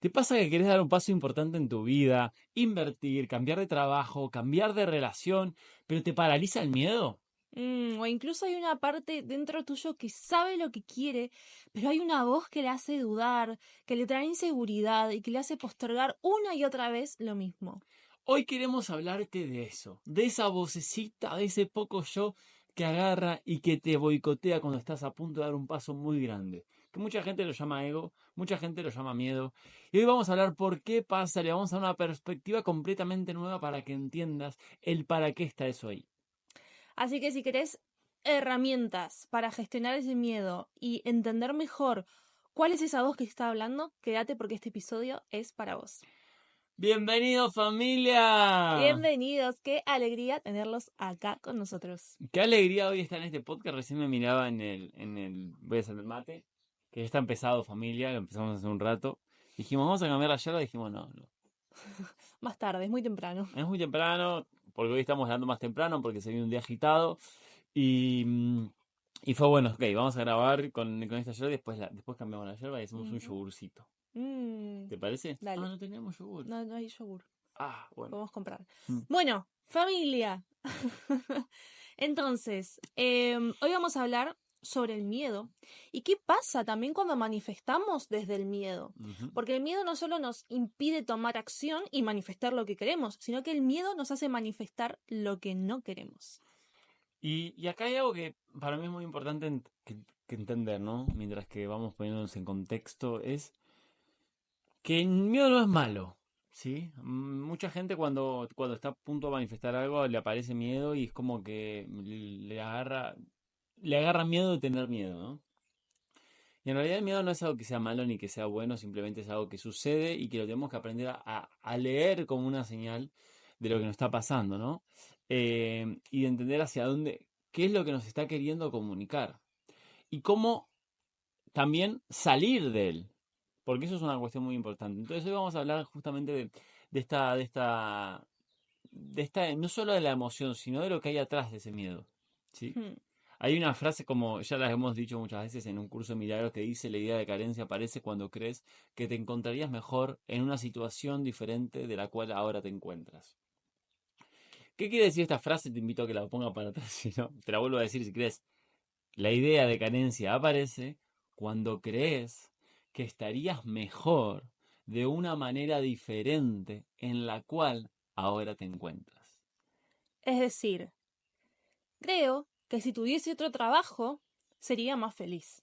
¿Te pasa que querés dar un paso importante en tu vida, invertir, cambiar de trabajo, cambiar de relación, pero te paraliza el miedo? O incluso hay una parte dentro tuyo que sabe lo que quiere, pero hay una voz que le hace dudar, que le trae inseguridad y que le hace postergar una y otra vez lo mismo. Hoy queremos hablarte de eso, de esa vocecita, de ese poco yo que agarra y que te boicotea cuando estás a punto de dar un paso muy grande. Que mucha gente lo llama ego, mucha gente lo llama miedo. Y hoy vamos a hablar por qué pasa, le vamos a dar una perspectiva completamente nueva para que entiendas el para qué está eso ahí. Así que si querés herramientas para gestionar ese miedo y entender mejor cuál es esa voz que está hablando, quédate porque este episodio es para vos. ¡Bienvenido, familia! Bienvenidos, qué alegría tenerlos acá con nosotros. Qué alegría hoy estar en este podcast. Recién me miraba voy a hacer el mate, que ya está empezado, familia, lo empezamos hace un rato. Dijimos, vamos a cambiar la yerba, dijimos, no, no. Más tarde, es muy temprano. Es muy temprano, porque hoy estamos dando más temprano, porque se viene un día agitado. Y, y fue bueno, ok, vamos a grabar con esta yerba y después cambiamos la yerba y hacemos un Ujú. yogurcito. Mm, ¿Te parece? Ah, dale, no teníamos yogur. no hay yogur, Ah, bueno. podemos comprar. Mm. Bueno, familia. Entonces, hoy vamos a hablar sobre el miedo y qué pasa también cuando manifestamos desde el miedo. Ujú. Porque el miedo no solo nos impide tomar acción y manifestar lo que queremos, sino que el miedo nos hace manifestar lo que no queremos. Y acá hay algo que para mí es muy importante que entender, ¿no? Mientras que vamos poniéndonos en contexto, es que el miedo no es malo, ¿sí? Mucha gente cuando está a punto de manifestar algo le aparece miedo y es como que le agarra miedo de tener miedo, ¿no? Y en realidad el miedo no es algo que sea malo ni que sea bueno, simplemente es algo que sucede y que lo tenemos que aprender a leer como una señal de lo que nos está pasando, ¿no? Y de entender hacia dónde, qué es lo que nos está queriendo comunicar y cómo también salir de él, porque eso es una cuestión muy importante. Entonces hoy vamos a hablar justamente de esta, de esta, no solo de la emoción, sino de lo que hay atrás de ese miedo, ¿sí? Hmm. Hay una frase, como ya la hemos dicho muchas veces en un curso de milagros, que dice: la idea de carencia aparece cuando crees que te encontrarías mejor en una situación diferente de la cual ahora te encuentras. ¿Qué quiere decir esta frase? Te invito a que la ponga para atrás, si no, te la vuelvo a decir si crees. La idea de carencia aparece cuando crees que estarías mejor de una manera diferente en la cual ahora te encuentras. Es decir, creo que si tuviese otro trabajo, sería más feliz.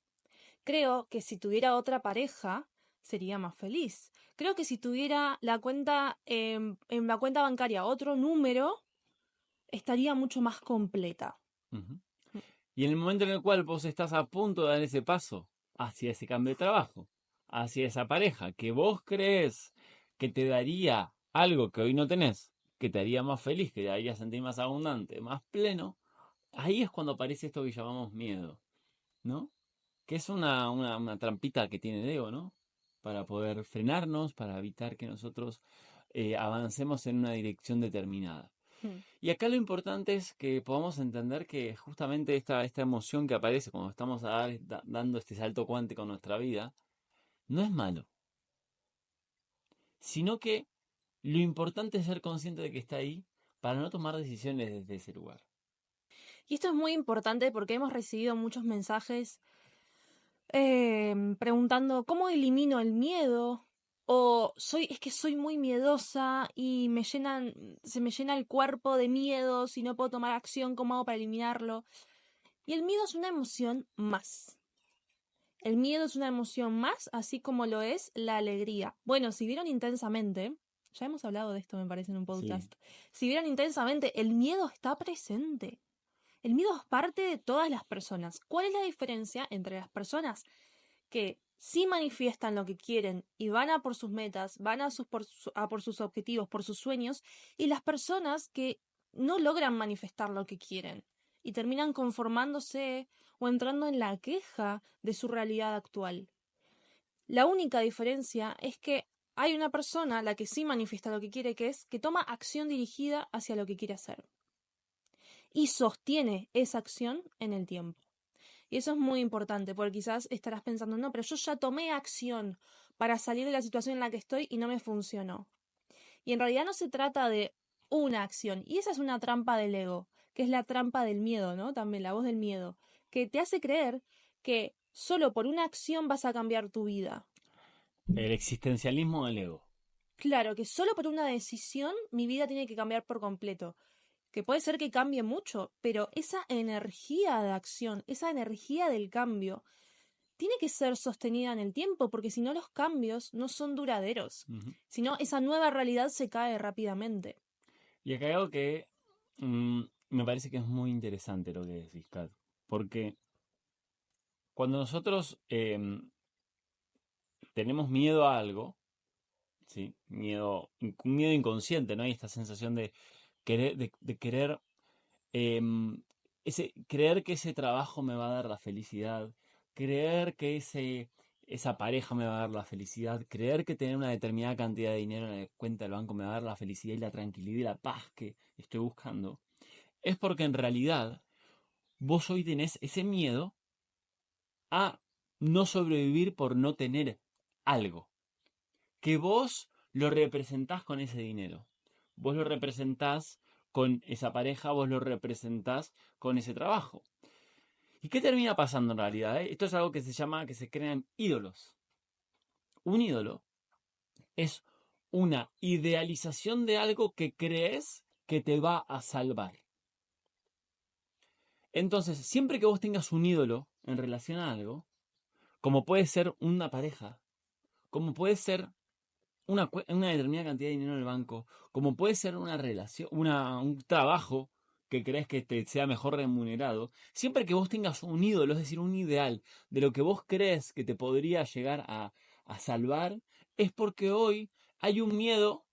Creo que si tuviera otra pareja, sería más feliz. Creo que si tuviera la cuenta en la cuenta bancaria otro número, estaría mucho más completa. Ujú. Y en el momento en el cual vos estás a punto de dar ese paso hacia ese cambio de trabajo, hacia esa pareja que vos crees que te daría algo que hoy no tenés, que te haría más feliz, que te haría sentir más abundante, más pleno, ahí es cuando aparece esto que llamamos miedo, ¿no? Que es una trampita que tiene el ego, ¿no? Para poder frenarnos, para evitar que nosotros avancemos en una dirección determinada. Hmm. Y acá lo importante es que podamos entender que justamente esta emoción que aparece cuando estamos dando este salto cuántico en nuestra vida, no es malo, sino que lo importante es ser consciente de que está ahí para no tomar decisiones desde ese lugar. Y esto es muy importante porque hemos recibido muchos mensajes preguntando cómo elimino el miedo o es que soy muy miedosa y se me llena el cuerpo de miedos y no puedo tomar acción, ¿cómo hago para eliminarlo? Y el miedo es una emoción más. El miedo es una emoción más, así como lo es la alegría. Bueno, si vieron intensamente, ya hemos hablado de esto, me parece, en un Sí. podcast. Si vieron intensamente, el miedo está presente. El miedo es parte de todas las personas. ¿Cuál es la diferencia entre las personas que sí manifiestan lo que quieren y van a por sus metas, van a por sus objetivos, por sus sueños, y las personas que no logran manifestar lo que quieren y terminan conformándose o entrando en la queja de su realidad actual? La única diferencia es que hay una persona, la que sí manifiesta lo que quiere, que es que toma acción dirigida hacia lo que quiere hacer y sostiene esa acción en el tiempo. Y eso es muy importante, porque quizás estarás pensando, no, pero yo ya tomé acción, para salir de la situación en la que estoy y no me funcionó. Y en realidad no se trata de una acción. Y esa es una trampa del ego, que es la trampa del miedo, ¿no? También la voz del miedo, que te hace creer que solo por una acción vas a cambiar tu vida. El existencialismo del ego. Claro, que solo por una decisión mi vida tiene que cambiar por completo. Que puede ser que cambie mucho, pero esa energía de acción, esa energía del cambio, tiene que ser sostenida en el tiempo, porque si no los cambios no son duraderos. Ujú. Si no, esa nueva realidad se cae rápidamente. Y acá hay algo que me parece que es muy interesante lo que decís, Kat. Porque cuando nosotros tenemos miedo a algo, ¿sí? Un miedo inconsciente, ¿no? Hay esta sensación de querer, de querer, creer que ese trabajo me va a dar la felicidad, creer que esa pareja me va a dar la felicidad, creer que tener una determinada cantidad de dinero en la cuenta del banco me va a dar la felicidad y la tranquilidad y la paz que estoy buscando, es porque en realidad vos hoy tenés ese miedo a no sobrevivir por no tener algo. Que vos lo representás con ese dinero. Vos lo representás con esa pareja, vos lo representás con ese trabajo. ¿Y qué termina pasando en realidad? Esto es algo que se llama, que se crean ídolos. Un ídolo es una idealización de algo que crees que te va a salvar. Entonces, siempre que vos tengas un ídolo en relación a algo, como puede ser una pareja, como puede ser una determinada cantidad de dinero en el banco, como puede ser una relación, un trabajo que crees que te sea mejor remunerado, siempre que vos tengas un ídolo, es decir, un ideal de lo que vos crees que te podría llegar a salvar, es porque hoy hay un miedo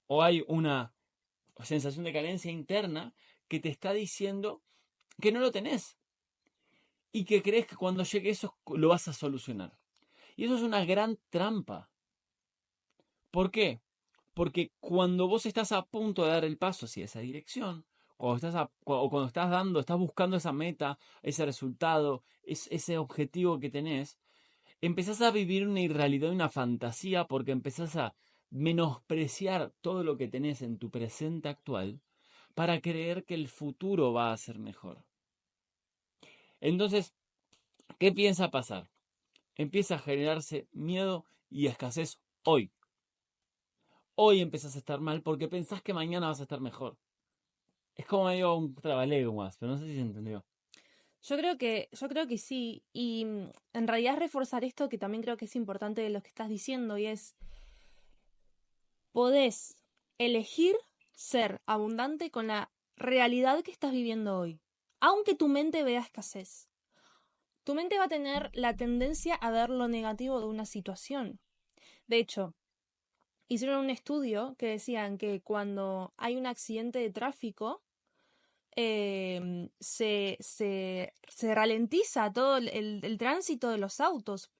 o hay una sensación de carencia interna que te está diciendo que no lo tenés y que crees que cuando llegue eso lo vas a solucionar. Y eso es una gran trampa. ¿Por qué? Porque cuando vos estás a punto de dar el paso hacia esa dirección, cuando estás estás buscando esa meta, ese resultado, ese objetivo que tenés, empezás a vivir una irrealidad, una fantasía, porque empezás a menospreciar todo lo que tenés en tu presente actual para creer que el futuro va a ser mejor. Entonces, ¿qué piensa pasar? Empieza a generarse miedo y escasez hoy. Hoy empezás a estar mal porque pensás que mañana vas a estar mejor. Es como medio un trabalenguas, pero no sé si se entendió. Yo creo que sí. Y en realidad es reforzar esto que también creo que es importante de lo que estás diciendo, y es, podés elegir ser abundante con la realidad que estás viviendo hoy. Aunque tu mente vea escasez. Tu mente va a tener la tendencia a ver lo negativo de una situación. De hecho, hicieron un estudio que decían que cuando hay un accidente de tráfico, se ralentiza todo el tránsito de los autos.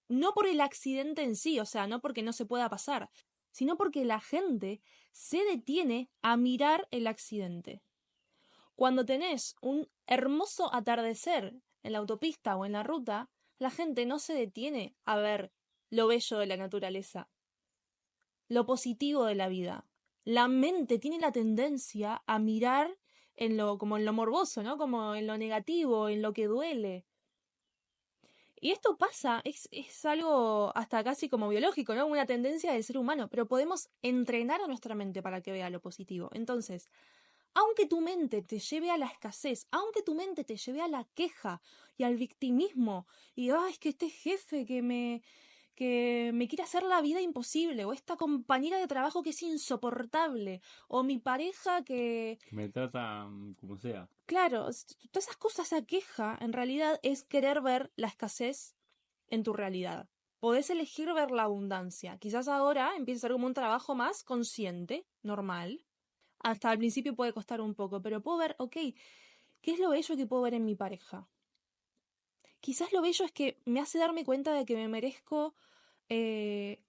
No por el accidente en sí, o sea, no porque no se pueda pasar, sino porque la gente se detiene a mirar el accidente. Cuando tenés un hermoso atardecer en la autopista o en la ruta, la gente no se detiene a ver lo bello de la naturaleza, lo positivo de la vida. La mente tiene la tendencia a mirar como en lo morboso, ¿no? Como en lo negativo, en lo que duele. Y esto pasa, es algo hasta casi como biológico, ¿no? Una tendencia del ser humano, pero podemos entrenar a nuestra mente para que vea lo positivo. Entonces, aunque tu mente te lleve a la escasez, aunque tu mente te lleve a la queja y al victimismo, y es que este jefe que me quiere hacer la vida imposible, o esta compañera de trabajo que es insoportable, o mi pareja que... Que me trata como sea. Claro, todas esas cosas, esa queja, en realidad es querer ver la escasez en tu realidad. Podés elegir ver la abundancia. Quizás ahora empiece a ser como un trabajo más consciente, normal. Hasta al principio puede costar un poco, pero puedo ver, ok, ¿qué es lo bello que puedo ver en mi pareja? Quizás lo bello es que me hace darme cuenta de que me merezco eh,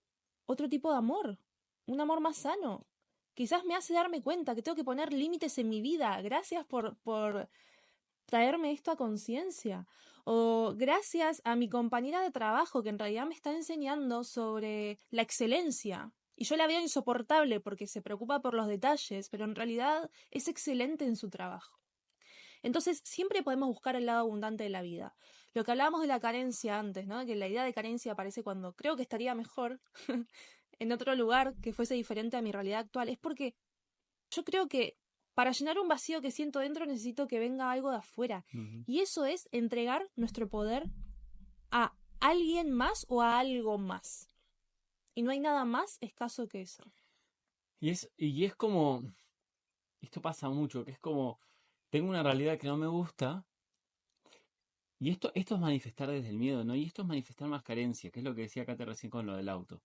otro tipo de amor, un amor más sano. Quizás me hace darme cuenta que tengo que poner límites en mi vida. Gracias por traerme esto a conciencia. O gracias a mi compañera de trabajo que en realidad me está enseñando sobre la excelencia. Y yo la veo insoportable porque se preocupa por los detalles, pero en realidad es excelente en su trabajo. Entonces, siempre podemos buscar el lado abundante de la vida. Lo que hablábamos de la carencia antes, ¿no? Que la idea de carencia aparece cuando creo que estaría mejor en otro lugar que fuese diferente a mi realidad actual. Es porque yo creo que para llenar un vacío que siento dentro necesito que venga algo de afuera. Ujú. Y eso es entregar nuestro poder a alguien más o a algo más. Y no hay nada más escaso que eso. Y es como, esto pasa mucho, que es como, tengo una realidad que no me gusta, y esto es manifestar desde el miedo, ¿no? Y esto es manifestar más carencia, que es lo que decía Kate recién con lo del auto.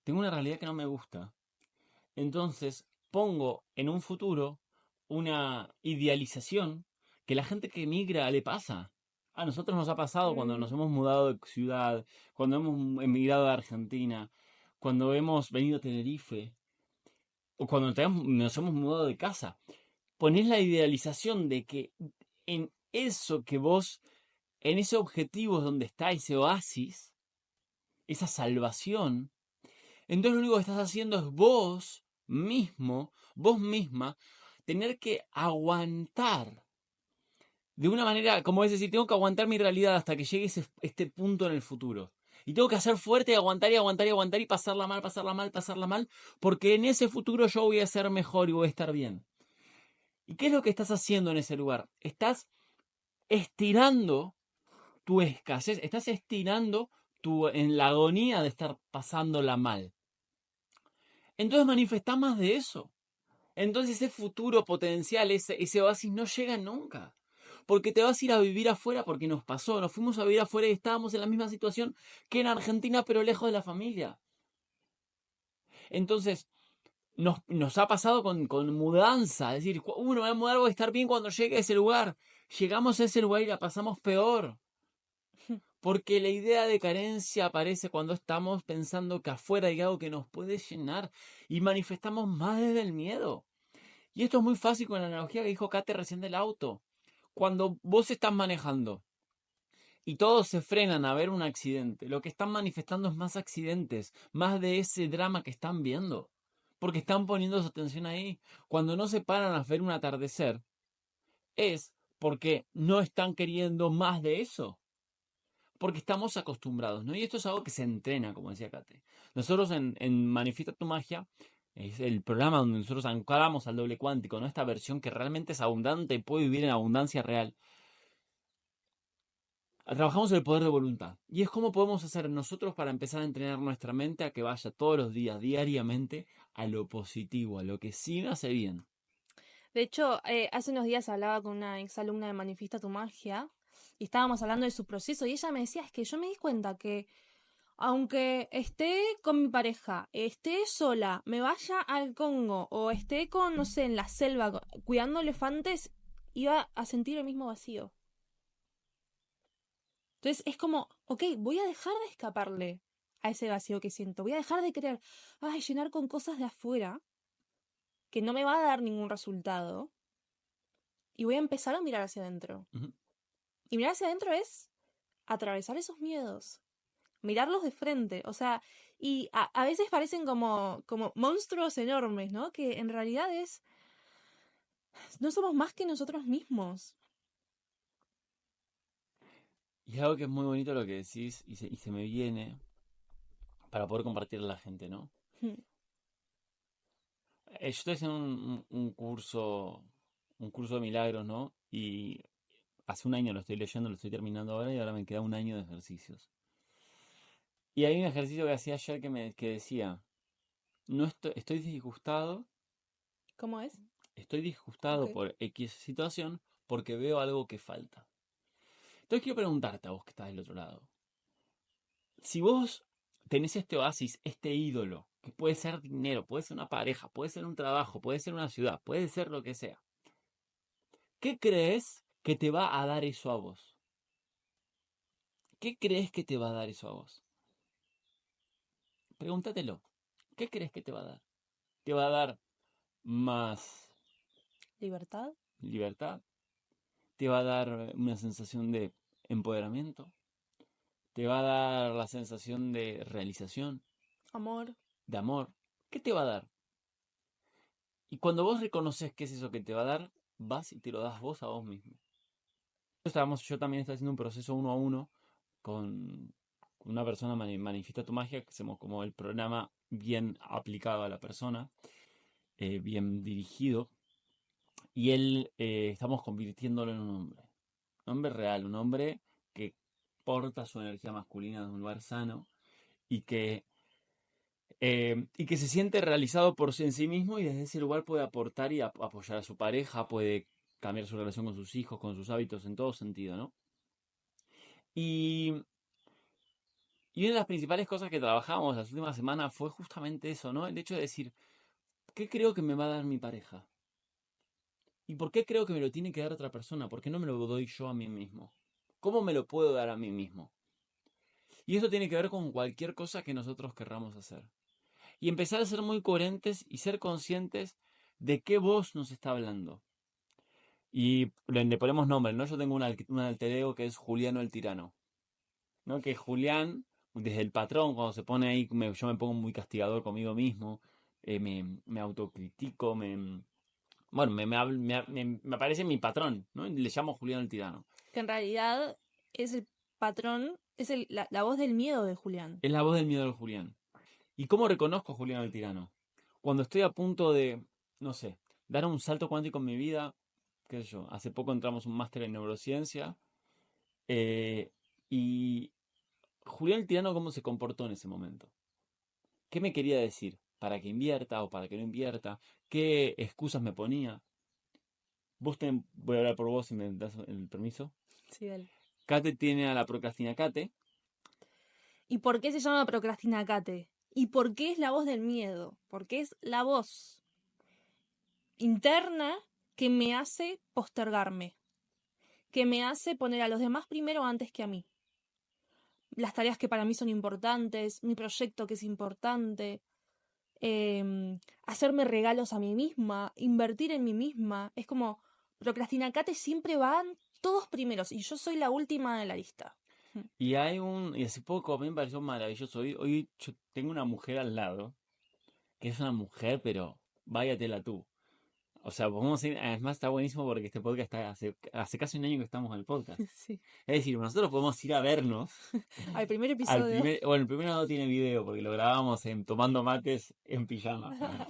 Tengo una realidad que no me gusta, entonces pongo en un futuro una idealización que la gente que emigra le pasa. A nosotros nos ha pasado cuando nos Mm, hemos mudado de ciudad, cuando hemos emigrado de Argentina, cuando hemos venido a Tenerife, o cuando nos hemos mudado de casa. Ponés la idealización de que en eso que vos, en ese objetivo es donde está ese oasis, esa salvación, entonces lo único que estás haciendo es vos mismo, vos misma, tener que aguantar de una manera, como es decir, tengo que aguantar mi realidad hasta que llegue este punto en el futuro. Y tengo que hacer fuerte y aguantar y aguantar y aguantar y pasarla mal, pasarla mal, pasarla mal, porque en ese futuro yo voy a ser mejor y voy a estar bien. ¿Y qué es lo que estás haciendo en ese lugar? Estás estirando tu escasez, estás estirando en la agonía de estar pasándola mal. Entonces manifestá más de eso. Entonces ese futuro potencial, ese oasis no llega nunca. Porque te vas a ir a vivir afuera porque nos pasó. Nos fuimos a vivir afuera y estábamos en la misma situación que en Argentina, pero lejos de la familia. Entonces, nos ha pasado con mudanza. Es decir, uno va a mudar, voy a estar bien cuando llegue a ese lugar. Llegamos a ese lugar y la pasamos peor. Porque la idea de carencia aparece cuando estamos pensando que afuera hay algo que nos puede llenar y manifestamos más desde el miedo. Y esto es muy fácil con la analogía que dijo Kate recién del auto. Cuando vos estás manejando y todos se frenan a ver un accidente, lo que están manifestando es más accidentes, más de ese drama que están viendo. Porque están poniendo su atención ahí. Cuando no se paran a ver un atardecer, es porque no están queriendo más de eso. Porque estamos acostumbrados, ¿no? Y esto es algo que se entrena, como decía Kate. Nosotros en Manifiesta tu Magia, es el programa donde nosotros anclamos al doble cuántico, ¿no? Esta versión que realmente es abundante y puede vivir en abundancia real. Trabajamos el poder de voluntad. Y es cómo podemos hacer nosotros para empezar a entrenar nuestra mente a que vaya todos los días, diariamente, a lo positivo, a lo que sí me hace bien. De hecho, hace unos días hablaba con una exalumna de Manifiesta tu Magia y estábamos hablando de su proceso y ella me decía, es que yo me di cuenta que aunque esté con mi pareja, esté sola, me vaya al Congo o esté con, no sé, en la selva cuidando elefantes, iba a sentir el mismo vacío. Entonces es como, ok, voy a dejar de escaparle a ese vacío que siento. Voy a dejar de querer, ay, llenar con cosas de afuera que no me va a dar ningún resultado. Y voy a empezar a mirar hacia adentro. Ujú. Y mirar hacia adentro es atravesar esos miedos, mirarlos de frente. O sea, y a veces parecen como monstruos enormes, ¿no? Que en realidad no somos más que nosotros mismos. Y es algo que es muy bonito lo que decís y se me viene para poder compartir a la gente, ¿no? Yo estoy haciendo un curso de milagros, ¿no? Y hace un año lo estoy leyendo, lo estoy terminando ahora y ahora me queda un año de ejercicios. Y hay un ejercicio que hacía ayer que decía, no estoy disgustado, ¿Cómo es? estoy Ok. disgustado por X situación porque veo algo que falta. Entonces quiero preguntarte a vos que estás del otro lado. Si vos tenés este oasis, este ídolo, que puede ser dinero, puede ser una pareja, puede ser un trabajo, puede ser una ciudad, puede ser lo que sea, ¿qué crees que te va a dar eso a vos? ¿Qué crees que te va a dar eso a vos? Pregúntatelo. ¿Qué crees que te va a dar? ¿Te va a dar más ¿Libertad? libertad? te va a dar una sensación de empoderamiento, te va a dar la sensación de realización, Amor. de amor. ¿Qué te va a dar? Y cuando vos reconoces qué es eso que te va a dar, vas y te lo das vos a vos mismo. Yo también estoy haciendo un proceso 1 a 1 con una persona Manifiesta tu Magia, que hacemos como el programa bien aplicado a la persona, bien dirigido. Y él estamos convirtiéndolo en un hombre real, un hombre que porta su energía masculina de un lugar sano y que se siente realizado por sí en sí mismo y desde ese lugar puede aportar y apoyar a su pareja, puede cambiar su relación con sus hijos, con sus hábitos en todo sentido, ¿no? Y, y una de las principales cosas que trabajamos las últimas semanas fue justamente eso, ¿no? El hecho de decir, ¿qué creo que me va a dar mi pareja? ¿Y por qué creo que me lo tiene que dar otra persona? ¿Por qué no me lo doy yo a mí mismo? ¿Cómo me lo puedo dar a mí mismo? Y eso tiene que ver con cualquier cosa que nosotros querramos hacer. Y empezar a ser muy coherentes y ser conscientes de qué voz nos está hablando. Y le ponemos nombre, ¿no? Yo tengo un alter ego que es Juliano el Tirano, ¿no? Que Julián, desde el patrón, cuando se pone ahí, yo me pongo muy castigador conmigo mismo, me autocritico, bueno, me aparece mi patrón, ¿no? Y le llamo Julián el Tirano. Que en realidad es el patrón, es la voz del miedo de Julián. Es la voz del miedo del Julián. ¿Y cómo reconozco a Julián el Tirano? Cuando estoy a punto de, no sé, dar un salto cuántico en mi vida, qué sé yo, hace poco entramos un máster en neurociencia, y Julián el Tirano, ¿cómo se comportó en ese momento? ¿Qué me quería decir? ¿Para que invierta o para que no invierta? ¿Qué excusas me ponía? Voy a hablar por vos si me das el permiso. Sí, dale. Kate tiene a la procrastina Kate. ¿Y por qué se llama procrastinacate? ¿Y por qué es la voz del miedo? Porque es la voz interna que me hace postergarme, que me hace poner a los demás primero antes que a mí. Las tareas que para mí son importantes, mi proyecto que es importante, hacerme regalos a mí misma, invertir en mí misma. Es como, procrastinacate siempre van todos primeros y yo soy la última de la lista. Y hace poco a mí me pareció maravilloso. Hoy yo tengo una mujer al lado, que es una mujer, pero váyatela tú. O sea, podemos ir, además está buenísimo porque este podcast hace casi un año que estamos en el podcast. Sí. Es decir, nosotros podemos ir a vernos. Al primer episodio. Bueno, el primero no tiene video porque lo grabamos tomando mates en pijama.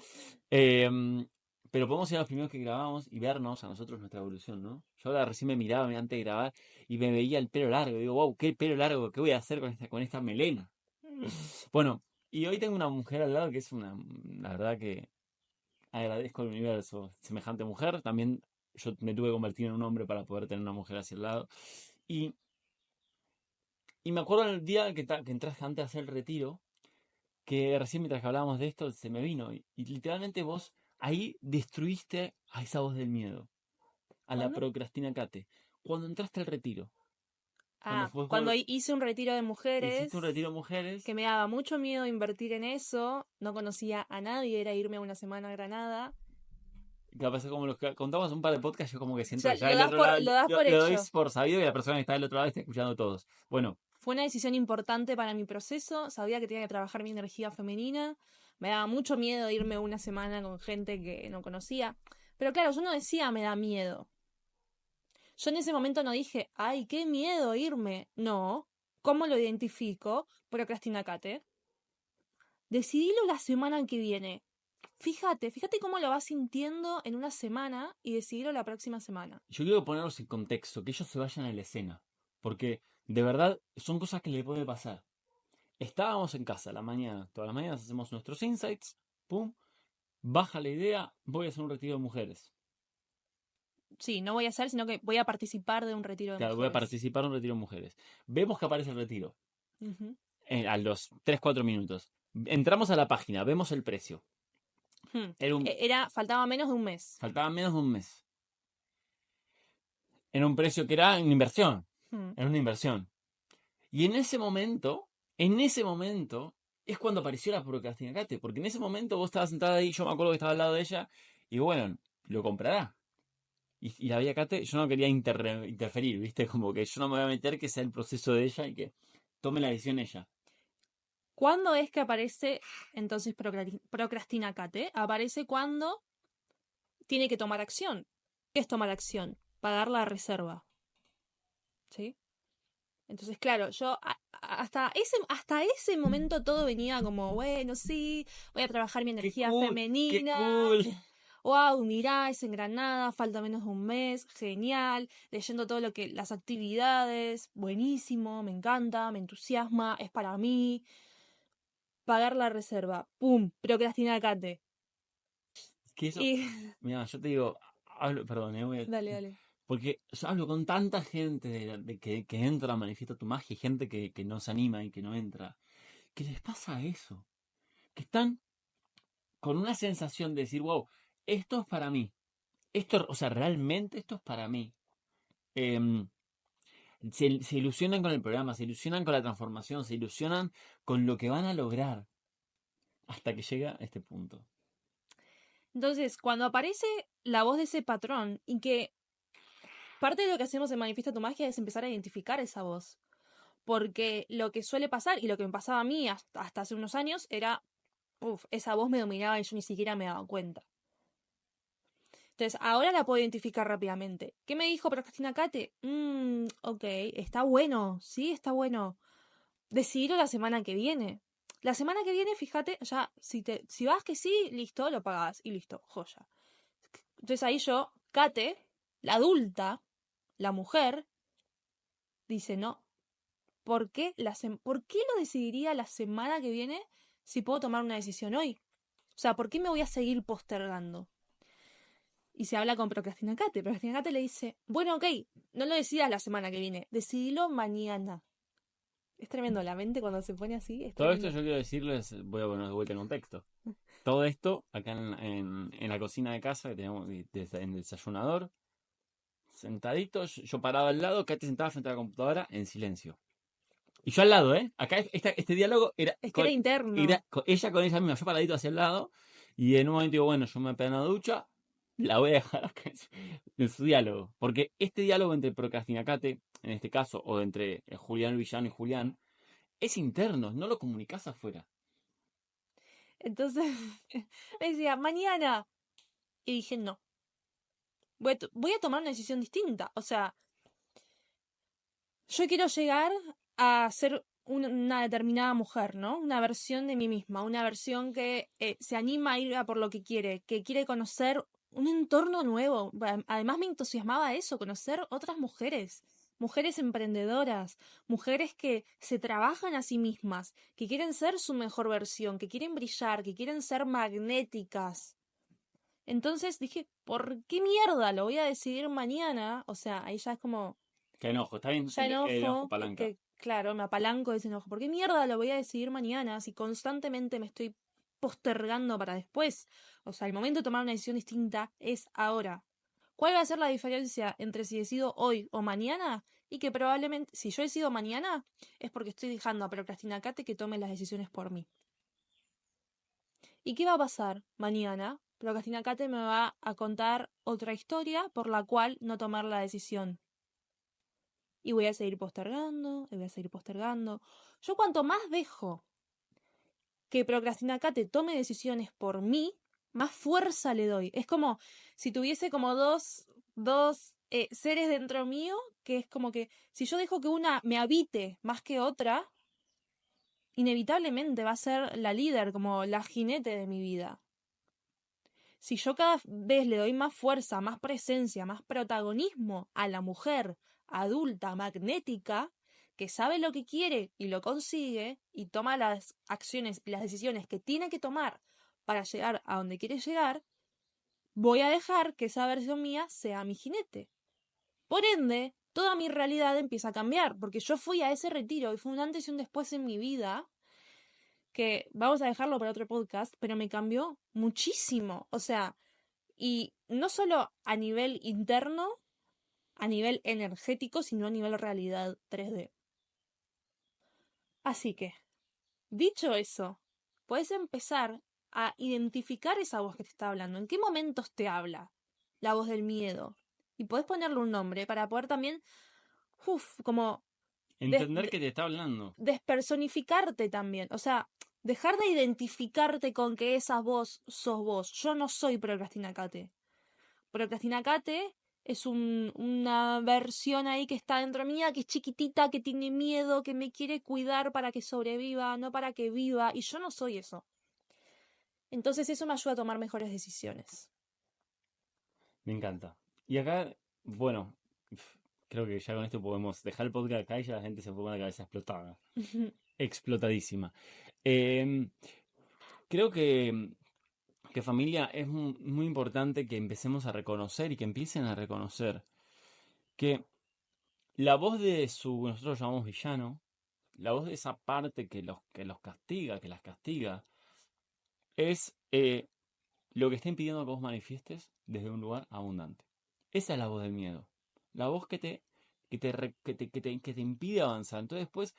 Em, pero podemos ir a los primeros que grabamos y vernos a nosotros nuestra evolución, ¿no? Yo ahora recién me miraba antes de grabar y me veía el pelo largo. Digo, wow, qué pelo largo, ¿qué voy a hacer con esta melena? Bueno, y hoy tengo una mujer al lado que es la verdad que agradezco al universo semejante mujer. También yo me tuve que convertir en un hombre para poder tener una mujer hacia el lado. Y me acuerdo el día que entraste antes a hacer el retiro, que recién mientras que hablábamos de esto se me vino. Y literalmente vos ahí destruiste a esa voz del miedo, a la ¿Cuándo? procrastina Kate. Cuando entraste al retiro. Cuando hice un retiro de mujeres, hiciste un retiro de mujeres. que me daba mucho miedo invertir en eso, no conocía a nadie, era irme una semana a Granada. Capaz como los que contamos un par de podcasts, yo como que siento O sea, que ya del otro lado lo das por lo hecho. doy por sabido y la persona que está del otro lado está escuchando todos. Bueno, Fue una decisión importante para mi proceso, sabía que tenía que trabajar mi energía femenina, me daba mucho miedo irme una semana con gente que no conocía, pero claro, yo no decía me da miedo. Yo en ese momento no dije, ay, qué miedo irme. No, ¿cómo lo identifico? Procrastinacate. Decidilo la semana que viene. Fíjate cómo lo vas sintiendo en una semana y decidilo la próxima semana. yo quiero ponerlos en contexto, que ellos se vayan a la escena. Porque de verdad son cosas que le puede pasar. Estábamos en casa la mañana, todas las mañanas hacemos nuestros insights, pum, baja la idea, voy a hacer un retiro de mujeres. Sí, no voy a hacer, sino que voy a participar de un retiro de Claro, voy a mujeres. participar en un retiro de mujeres. Vemos que aparece el retiro. Ujú. A los 3-4 minutos. Entramos a la página, vemos el precio. Faltaba menos de un mes. Faltaba menos de un mes. Era un precio que era una inversión. Era una inversión. Y en ese momento, es cuando apareció la procrastinacate. Porque en ese momento vos estabas sentada ahí, yo me acuerdo que estaba al lado de ella, y bueno, lo comprará. Y la veía a Kate, yo no quería interferir, ¿viste? Como que yo no me voy a meter, que sea el proceso de ella y que tome la decisión ella. ¿Cuándo es que aparece entonces procrastina Kate? Aparece cuando tiene que tomar acción. ¿Qué es tomar acción? Pagar la reserva. ¿Sí? Entonces, claro, yo hasta ese momento todo venía como, bueno, sí, voy a trabajar mi ¡Qué energía cool! ¡Qué femenina. cool! Wow, mirá, es en Granada, falta menos de un mes, genial, leyendo todo lo que, las actividades, buenísimo, me encanta, me entusiasma, es para mí. Pagar la reserva, pum, procrastinar Kate. Que eso, Y mira, yo te digo, hablo, perdón, dale, dale. porque yo hablo con tanta gente que entra a Manifiesta tu Magia y gente que no se anima y que no entra, que les pasa eso, que están con una sensación de decir, wow, esto es para mí, esto, o sea, realmente esto es para mí. Em, se ilusionan con el programa, se ilusionan con la transformación, se ilusionan con lo que van a lograr hasta que llega este punto. Entonces, cuando aparece la voz de ese patrón y que parte de lo que hacemos en Manifiesta tu Magia es empezar a identificar esa voz. Porque lo que suele pasar y lo que me pasaba a mí hasta hace unos años era, esa voz me dominaba y yo ni siquiera me daba cuenta. Entonces, ahora la puedo identificar rápidamente. ¿Qué me dijo Procrastina Kate? Ok, está bueno, sí, está bueno. Decidirlo la semana que viene. La semana que viene, fíjate, ya, si vas que sí, listo, lo pagás y listo, joya. Entonces ahí yo, Kate, la adulta, la mujer, dice, no, ¿por qué lo decidiría la semana que viene si puedo tomar una decisión hoy? O sea, ¿por qué me voy a seguir postergando? Y se habla con Procrastinacate. Procrastinacate le dice, bueno, ok, no lo decidas la semana que viene, decidilo mañana. Es tremendo, la mente cuando se pone así, es Todo esto tremendo. yo quiero decirles, voy a poner de vuelta en contexto. Todo esto acá en la cocina de casa que tenemos en el desayunador, sentaditos, yo parado al lado, Katy sentada frente a la computadora en silencio. Y yo al lado, ¿eh? Acá este diálogo era Es que era interno. ella con ella misma, yo paradito hacia el lado, y en un momento digo, bueno, yo me pego una ducha, la voy a dejar acá en su diálogo. Porque este diálogo entre Procrastinacate, en este caso, o entre Julián Villano y Julián, es interno, no lo comunicas afuera. Entonces me decía, mañana. Y dije, no, voy a tomar una decisión distinta. O sea, yo quiero llegar a ser una determinada mujer, ¿no? Una versión de mí misma, una versión que se anima a ir a por lo que quiere conocer un entorno nuevo. Además me entusiasmaba eso, conocer otras mujeres, mujeres emprendedoras, mujeres que se trabajan a sí mismas, que quieren ser su mejor versión, que quieren brillar, que quieren ser magnéticas. Entonces dije, ¿por qué mierda lo voy a decidir mañana? O sea, ahí ya es como Que enojo, está bien, ya el enojo enojo, palanca. claro, me apalanco de ese enojo. ¿Por qué mierda lo voy a decidir mañana si constantemente me estoy postergando para después? O sea, el momento de tomar una decisión distinta es ahora. ¿Cuál va a ser la diferencia entre si decido hoy o mañana? Y que probablemente, si yo decido mañana, es porque estoy dejando a Procrastinacate que tome las decisiones por mí. ¿Y qué va a pasar mañana? Procrastinacate me va a contar otra historia por la cual no tomar la decisión. Y voy a seguir postergando, y voy a seguir postergando. Yo cuanto más dejo que Procrastinacate tome decisiones por mí, más fuerza le doy. Es como si tuviese como dos seres dentro mío, que es como que si yo dejo que una me habite más que otra, inevitablemente va a ser la líder, como la jinete de mi vida. Si yo cada vez le doy más fuerza, más presencia, más protagonismo a la mujer adulta, magnética, que sabe lo que quiere y lo consigue y toma las acciones y las decisiones que tiene que tomar para llegar a donde quiere llegar, voy a dejar que esa versión mía sea mi jinete. Por ende, toda mi realidad empieza a cambiar, porque yo fui a ese retiro y fue un antes y un después en mi vida que vamos a dejarlo para otro podcast, pero me cambió muchísimo. O sea, y no solo a nivel interno, a nivel energético, sino a nivel realidad 3D. Así que, dicho eso, puedes empezar a identificar esa voz que te está hablando. ¿En qué momentos te habla? La voz del miedo, Y podés ponerle un nombre para poder también, como Entender que te está hablando. despersonificarte también. O sea, dejar de identificarte con que esa voz sos vos. Yo no soy Procrastinacate. Procrastinacate es una versión ahí que está dentro mía, que es chiquitita, que tiene miedo, que me quiere cuidar para que sobreviva, no para que viva. Y yo no soy eso. Entonces eso me ayuda a tomar mejores decisiones. Me encanta. Y acá, bueno, creo que ya con esto podemos dejar el podcast acá y ya la gente se fue con la cabeza explotada. Explotadísima. Em, Creo que familia es muy importante que empecemos a reconocer y que empiecen a reconocer que la voz de nosotros llamamos villano, la voz de esa parte que los castiga, que las castiga, es lo que está impidiendo que vos manifiestes desde un lugar abundante. Esa es la voz del miedo. La voz que te impide avanzar. Entonces después,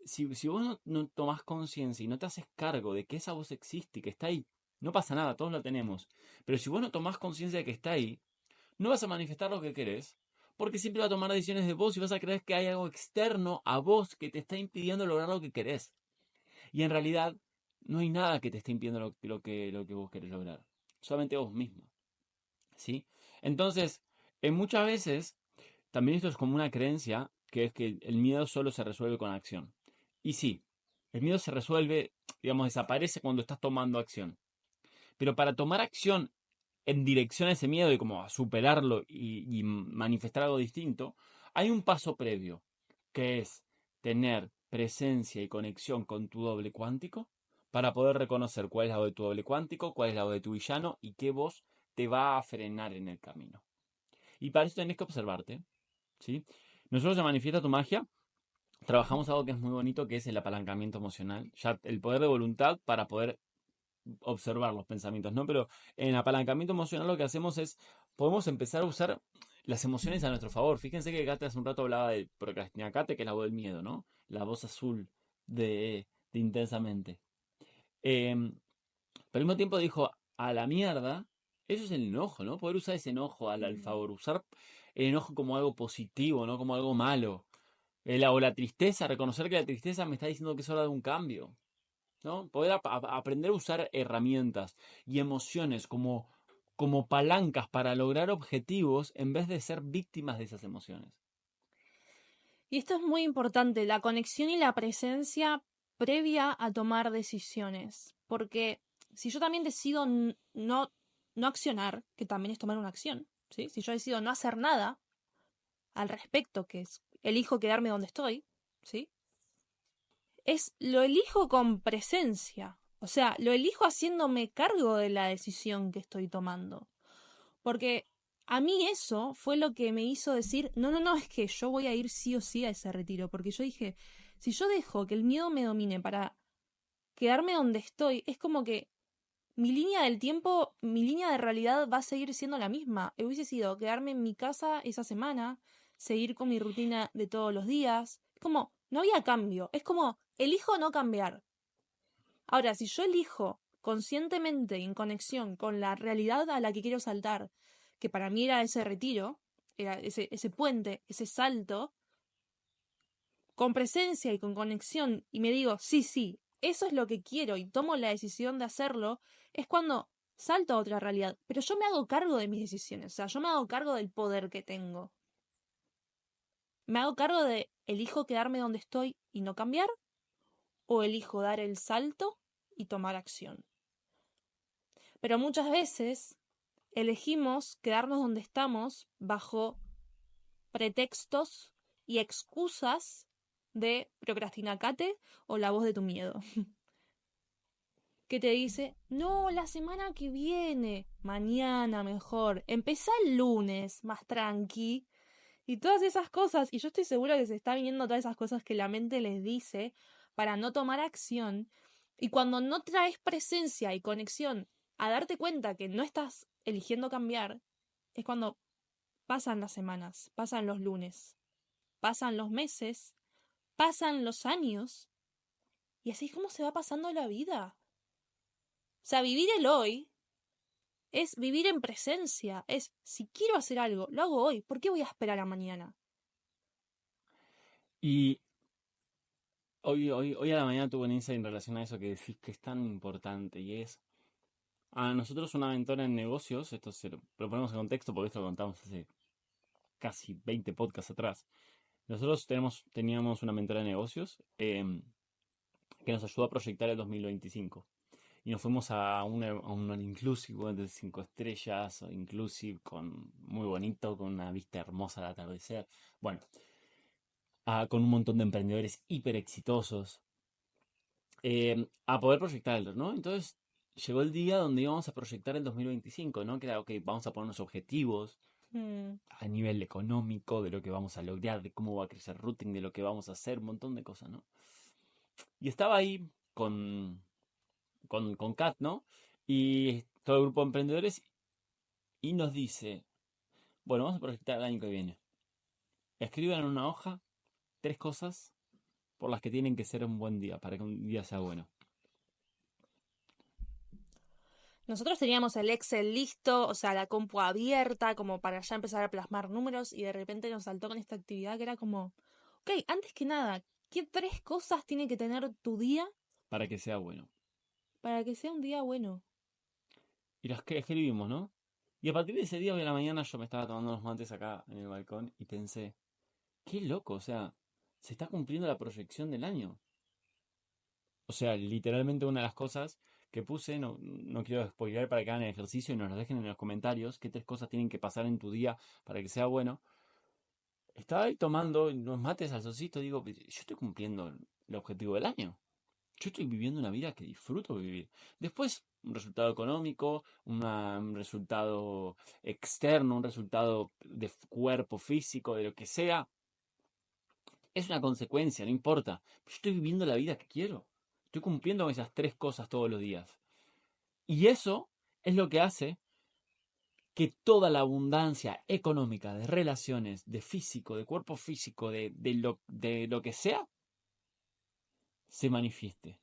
si vos no tomás conciencia y no te haces cargo de que esa voz existe y que está ahí, no pasa nada, todos la tenemos. Pero si vos no tomás conciencia de que está ahí, no vas a manifestar lo que querés, porque siempre vas a tomar decisiones de vos y vas a creer que hay algo externo a vos que te está impidiendo lograr lo que querés. Y en realidad, no hay nada que te esté impidiendo lo que vos querés lograr. Solamente vos mismo. ¿Sí? Entonces, muchas veces, también esto es como una creencia, que es que el miedo solo se resuelve con acción. Y sí, el miedo se resuelve, digamos, desaparece cuando estás tomando acción. Pero para tomar acción en dirección a ese miedo y como a superarlo y manifestar algo distinto, hay un paso previo, que es tener presencia y conexión con tu doble cuántico para poder reconocer cuál es la voz de tu doble cuántico, cuál es la voz de tu villano y qué voz te va a frenar en el camino. Y para eso tenés que observarte, ¿sí? Nosotros en Manifiesta tu Magia trabajamos algo que es muy bonito, que es el apalancamiento emocional, ya el poder de voluntad para poder observar los pensamientos, ¿no? Pero en apalancamiento emocional lo que hacemos es, podemos empezar a usar las emociones a nuestro favor. Fíjense que Kate hace un rato hablaba de procrastinacate, que es la voz del miedo, ¿no? La voz azul de intensamente. Pero al mismo tiempo dijo, a la mierda, eso es el enojo, ¿no? Poder usar ese enojo al favor, usar el enojo como algo positivo, no como algo malo. O la tristeza, reconocer que la tristeza me está diciendo que es hora de un cambio. ¿No? Poder aprender a usar herramientas y emociones como palancas para lograr objetivos en vez de ser víctimas de esas emociones. Y esto es muy importante, la conexión y la presencia previa a tomar decisiones. Porque si yo también decido no accionar, que también es tomar una acción, ¿sí? Si yo decido no hacer nada al respecto, que es elijo quedarme donde estoy, ¿sí? Lo elijo con presencia. O sea, lo elijo haciéndome cargo de la decisión que estoy tomando. Porque a mí eso fue lo que me hizo decir, no, es que yo voy a ir sí o sí a ese retiro. Porque yo dije, si yo dejo que el miedo me domine para quedarme donde estoy, es como que mi línea del tiempo, mi línea de realidad va a seguir siendo la misma. Hubiese sido quedarme en mi casa esa semana, seguir con mi rutina de todos los días. Es como, no había cambio. Es como, elijo no cambiar. Ahora, si yo elijo conscientemente y en conexión con la realidad a la que quiero saltar, que para mí era ese retiro, era ese puente, ese salto, con presencia y con conexión, y me digo, sí, eso es lo que quiero y tomo la decisión de hacerlo, es cuando salto a otra realidad. Pero yo me hago cargo de mis decisiones, o sea, yo me hago cargo del poder que tengo. Me hago cargo de, elijo quedarme donde estoy y no cambiar, o elijo dar el salto y tomar acción. Pero muchas veces elegimos quedarnos donde estamos bajo pretextos y excusas de procrastinacate o la voz de tu miedo. Que te dice, no, la semana que viene, mañana mejor, empezá el lunes, más tranqui, y todas esas cosas, y yo estoy segura que se está viniendo todas esas cosas que la mente les dice para no tomar acción, y cuando no traes presencia y conexión a darte cuenta que no estás eligiendo cambiar, es cuando pasan las semanas, pasan los lunes, pasan los meses, pasan los años, y así es como se va pasando la vida. O sea, vivir el hoy Es vivir en presencia. Es, si quiero hacer algo, lo hago hoy. ¿Por qué voy a esperar a mañana? Y hoy a la mañana tuve un insight en relación a eso que decís que es tan importante y es a nosotros una mentora en negocios, esto lo ponemos en contexto porque esto lo contamos hace casi 20 podcasts atrás. Nosotros teníamos una mentora de negocios que nos ayudó a proyectar el 2025. Y nos fuimos a un all inclusive de 5 estrellas, inclusive, muy bonito, con una vista hermosa al atardecer. Bueno, con un montón de emprendedores hiper exitosos. A poder proyectar, ¿no? Entonces llegó el día donde íbamos a proyectar el 2025, ¿no? Que era, ok, vamos a ponernos objetivos Mm. a nivel económico, de lo que vamos a lograr, de cómo va a crecer Routing, de lo que vamos a hacer, un montón de cosas, ¿no? Y estaba ahí con Kat, ¿no? Y todo el grupo de emprendedores y nos dice, bueno, vamos a proyectar el año que viene. Escriban en una hoja 3 cosas por las que tienen que ser un buen día, para que un día sea bueno. Nosotros teníamos el Excel listo, o sea, la compu abierta, como para ya empezar a plasmar números, y de repente nos saltó con esta actividad que era como, ok, antes que nada, ¿qué 3 cosas tiene que tener tu día Para que sea bueno. para que sea un día bueno? Y las que escribimos, ¿no? Y a partir de ese día, hoy a la mañana, yo me estaba tomando unos mates acá en el balcón y pensé, qué loco, o sea, se está cumpliendo la proyección del año. O sea, literalmente una de las cosas que puse, no quiero spoiler para que hagan el ejercicio y nos lo dejen en los comentarios, qué 3 cosas tienen que pasar en tu día para que sea bueno. Estaba ahí tomando unos mates al solcito, digo, yo estoy cumpliendo el objetivo del año. Yo estoy viviendo una vida que disfruto vivir. Después, un resultado económico, un resultado externo, un resultado de cuerpo físico, de lo que sea, es una consecuencia, no importa. Yo estoy viviendo la vida que quiero. Estoy cumpliendo con esas 3 cosas todos los días. Y eso es lo que hace que toda la abundancia económica, de relaciones, de físico, de cuerpo físico, de lo que sea, se manifieste.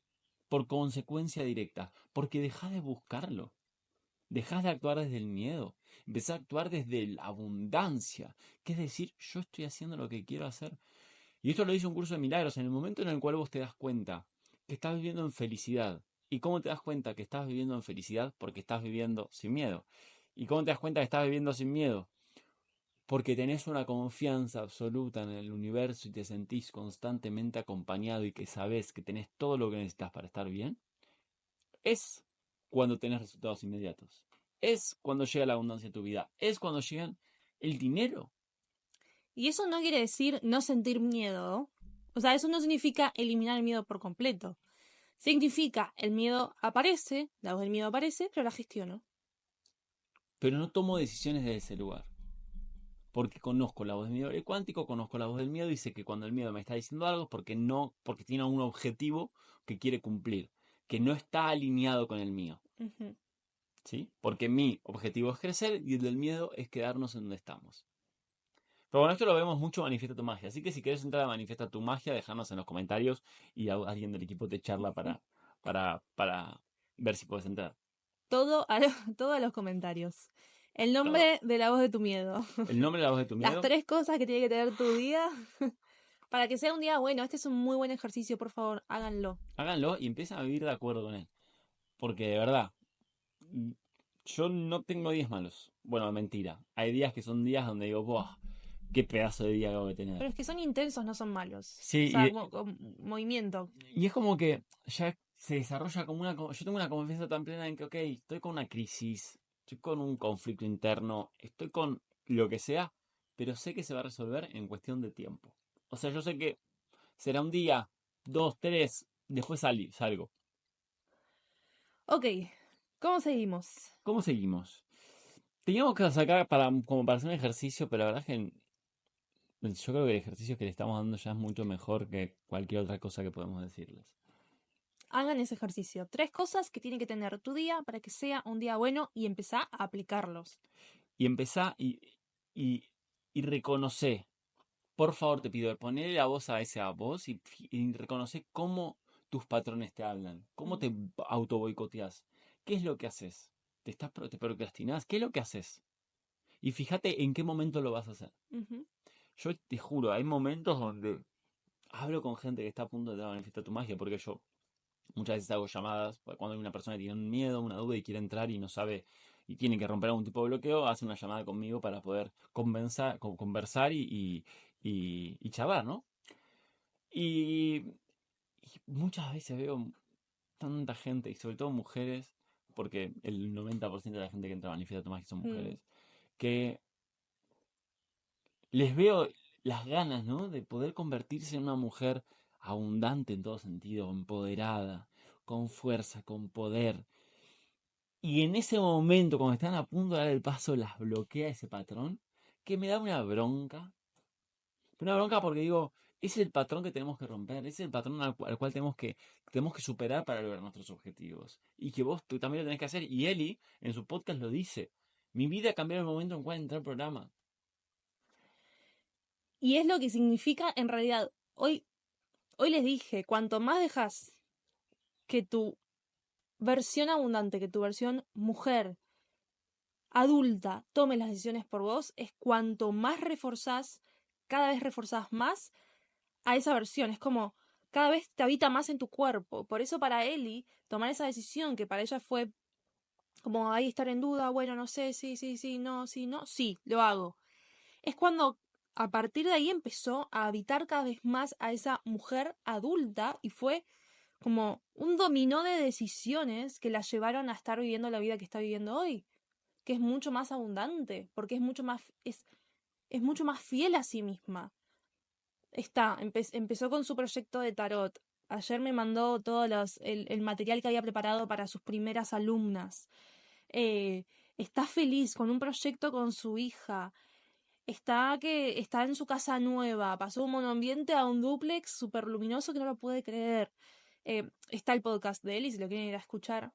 Por consecuencia directa. Porque dejas de buscarlo. Dejas de actuar desde el miedo. Empezás a actuar desde la abundancia. Que es decir, yo estoy haciendo lo que quiero hacer. Y esto lo dice un curso de milagros. En el momento en el cual vos te das cuenta que estás viviendo en felicidad. ¿Y cómo te das cuenta que estás viviendo en felicidad? Porque estás viviendo sin miedo. ¿Y cómo te das cuenta que estás viviendo sin miedo? Porque tenés una confianza absoluta en el universo y te sentís constantemente acompañado y que sabés que tenés todo lo que necesitas para estar bien, es cuando tenés resultados inmediatos. Es cuando llega la abundancia a tu vida. Es cuando llega el dinero. Y eso no quiere decir no sentir miedo. O sea, eso no significa eliminar el miedo por completo. Significa, el miedo aparece, la voz del miedo aparece, pero la gestiono. Pero no tomo decisiones desde ese lugar. Porque conozco la voz del miedo. El cuántico, conozco la voz del miedo y sé que cuando el miedo me está diciendo algo es porque no, porque tiene un objetivo que quiere cumplir, que no está alineado con el mío. Ujú. ¿Sí? Porque mi objetivo es crecer y el del miedo es quedarnos en donde estamos. Pero bueno, esto lo vemos mucho en Manifiesta tu Magia. Así que si quieres entrar a Manifiesta tu Magia, déjanos en los comentarios y alguien del equipo te charla para ver si puedes entrar. Todo todo a los comentarios. El Todo. nombre de la voz de tu miedo. El nombre de la voz de tu Las miedo. 3 cosas que tiene que tener tu día para que sea un día bueno. Este es un muy buen ejercicio, por favor, háganlo. Háganlo y empiecen a vivir de acuerdo con él. Porque de verdad, yo no tengo días malos. Bueno, mentira. Hay días que son días donde digo, ¡buah! ¡Qué pedazo de día acabo de tener! Pero es que son intensos, no son malos. O Sí, sea, como, movimiento. y es como que ya se desarrolla como una... Yo tengo una confianza tan plena en que, ok, estoy con una crisis, estoy con un conflicto interno, estoy con lo que sea, pero sé que se va a resolver en cuestión de tiempo. O sea, yo sé que será un día, 2, 3, después salgo. Ok, ¿cómo seguimos? ¿Cómo seguimos? Teníamos que sacar como para hacer un ejercicio, pero la verdad es que yo creo que el ejercicio que le estamos dando ya es mucho mejor que cualquier otra cosa que podemos decirles. Hagan ese ejercicio. 3 cosas que tiene que tener tu día para que sea un día bueno y empezá a aplicarlos. Y empezá y, y reconocer. Por favor, te pido, ponerle la voz a esa voz y reconocer cómo tus patrones te hablan, cómo te auto boicoteas, qué es lo que haces. te procrastinás, ¿qué es lo que haces? Y fíjate en qué momento lo vas a hacer. Ujú. Yo te juro, hay momentos donde hablo con gente que está a punto de manifestar tu magia, porque yo muchas veces hago llamadas, cuando hay una persona que tiene un miedo, una duda y quiere entrar y no sabe y tiene que romper algún tipo de bloqueo, hace una llamada conmigo para poder conversar y charlar, ¿no? Y, y muchas veces veo tanta gente, y sobre todo mujeres, porque el 90% de la gente que entra a Manifiesta tu Magia son Mm. mujeres, que les veo las ganas, ¿no? De poder convertirse en una mujer abundante en todo sentido, empoderada, con fuerza, con poder. Y en ese momento, cuando están a punto de dar el paso, las bloquea ese patrón, que me da una bronca. Una bronca porque digo, ese es el patrón que tenemos que romper, ese es el patrón al cual tenemos que superar para lograr nuestros objetivos. Y que tú también lo tenés que hacer. Y Eli, en su podcast, lo dice. Mi vida cambió en el momento en el cual entré al programa. Y es lo que significa en realidad. Hoy les dije, cuanto más dejas que tu versión abundante, que tu versión mujer, adulta, tome las decisiones por vos, es cuanto más reforzás, cada vez reforzás más a esa versión. Es como cada vez te habita más en tu cuerpo. Por eso para Ellie, tomar esa decisión que para ella fue como ahí estar en duda, bueno, no sé, sí, no, sí, lo hago. Es cuando a partir de ahí empezó a habitar cada vez más a esa mujer adulta y fue como un dominó de decisiones que la llevaron a estar viviendo la vida que está viviendo hoy, que es mucho más abundante, porque es mucho más fiel a sí misma. Empezó con su proyecto de tarot. Ayer me mandó el material que había preparado para sus primeras alumnas. Está feliz con un proyecto con su hija. Está en su casa nueva. Pasó un monoambiente a un dúplex súper luminoso que no lo puede creer. Está el podcast de él y si lo quieren ir a escuchar.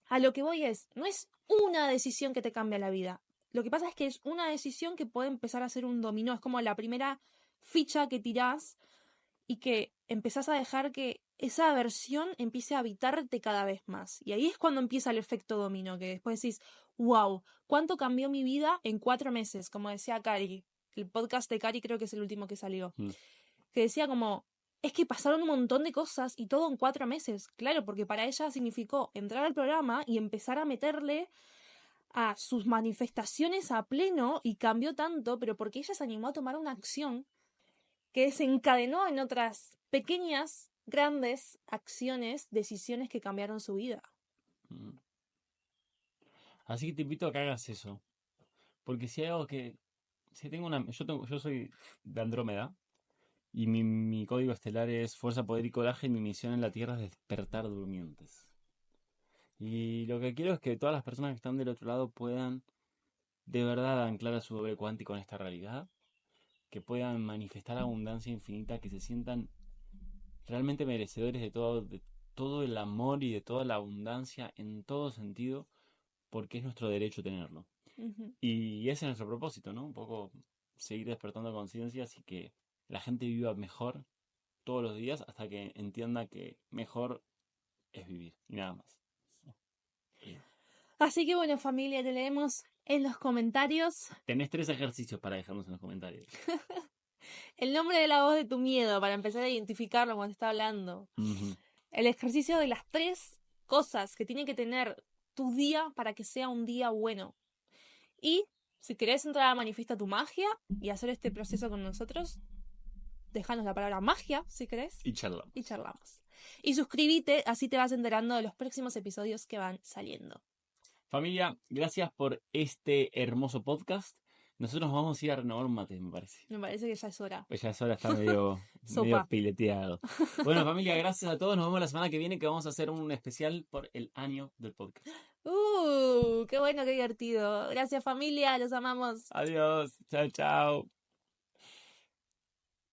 A lo que voy no es una decisión que te cambia la vida. Lo que pasa es que es una decisión que puede empezar a ser un dominó. Es como la primera ficha que tirás y que empezás a dejar que esa versión empiece a habitarte cada vez más. Y ahí es cuando empieza el efecto dominó, que después decís, wow, ¿cuánto cambió mi vida en 4 meses? Como decía Cari. El podcast de Cari creo que es el último que salió. Mm. Que decía como, es que pasaron un montón de cosas y todo en 4 meses. Claro, porque para ella significó entrar al programa y empezar a meterle a sus manifestaciones a pleno y cambió tanto, pero porque ella se animó a tomar una acción que desencadenó en otras pequeñas, grandes acciones, decisiones que cambiaron su vida. Mm. Así que te invito a que hagas eso. Porque si hay algo que. Si tengo una. Yo soy de Andrómeda. Y mi código estelar es Fuerza, Poder y Coraje. Y mi misión en la Tierra es despertar durmientes. Y lo que quiero es que todas las personas que están del otro lado puedan de verdad anclar a su doble cuántico en esta realidad. Que puedan manifestar abundancia infinita. Que se sientan realmente merecedores de todo el amor y de toda la abundancia en todo sentido. Porque es nuestro derecho tenerlo. Ujú. Y ese es nuestro propósito, ¿no? Un poco seguir despertando conciencias y que la gente viva mejor todos los días hasta que entienda que mejor es vivir y nada más. Así que bueno, familia, te leemos en los comentarios Tenés 3 ejercicios para dejarnos en los comentarios. el nombre de la voz de tu miedo para empezar a identificarlo cuando está hablando. Ujú. El ejercicio de las 3 cosas que tiene que tener tu día para que sea un día bueno. Y si querés entrar a Manifiesta tu Magia y hacer este proceso con nosotros, déjanos la palabra magia, si querés, Y charlamos. y charlamos. Y suscríbete, así te vas enterando de los próximos episodios que van saliendo. Familia, gracias por este hermoso podcast. Nosotros vamos a ir a renovar un mate, me parece. Me parece que ya es hora. Pues ya es hora, está medio Sopa. pileteado. Bueno, familia, gracias a todos. Nos vemos la semana que viene que vamos a hacer un especial por el año del podcast. Qué bueno, qué divertido. Gracias familia, los amamos. Adiós. Chao, chao.